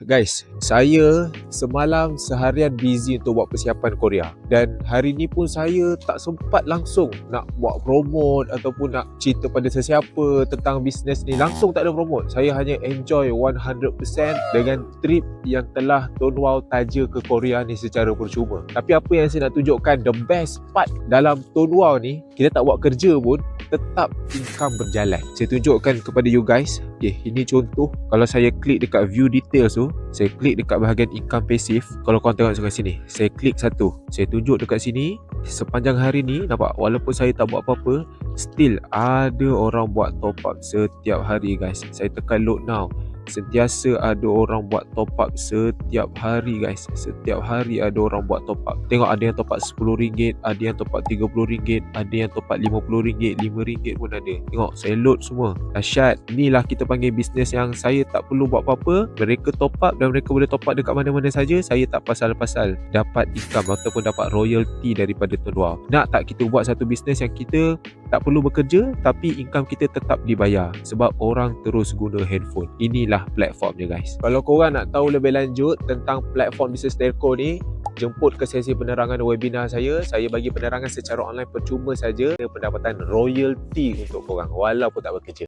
Guys, saya semalam seharian busy untuk buat persiapan Korea. Dan hari ni pun saya tak sempat langsung nak buat promote ataupun nak cerita pada sesiapa tentang bisnes ni. Langsung tak ada promote. Saya hanya enjoy 100% dengan trip yang telah Tuan Wow taja ke Korea ni secara percuma. Tapi apa yang saya nak tunjukkan, the best part dalam Tuan Wow ni, kita tak buat kerja pun, tetap income berjalan. Saya tunjukkan kepada you guys. Okay, ini contoh. Kalau saya klik dekat view details tu, saya klik dekat bahagian income passive. Kalau korang tengok sebelah sini, saya klik satu, saya tunjuk dekat sini. Sepanjang hari ni, nampak, walaupun saya tak buat apa-apa, still ada orang buat top up setiap hari guys. Saya tekan load now, sentiasa ada orang buat top up setiap hari guys. Setiap hari ada orang buat top up. Tengok, ada yang top up RM10, ada yang top up RM30, ada yang top up RM50, RM5 pun ada. Tengok, saya load semua. Dahsyat. Inilah kita panggil bisnes yang saya tak perlu buat apa-apa. Mereka top up dan mereka boleh top up dekat mana-mana saja. Saya tak pasal-pasal dapat income ataupun dapat royalty daripada Tuan Wow. Nak tak kita buat satu bisnes yang kita tak perlu bekerja tapi income kita tetap dibayar sebab orang terus guna handphone. Inilah platformnya guys. Kalau korang nak tahu lebih lanjut tentang platform bisnes telco ni, jemput ke sesi penerangan webinar saya. Saya bagi penerangan secara online percuma saja. Pendapatan royalty untuk korang walaupun tak bekerja.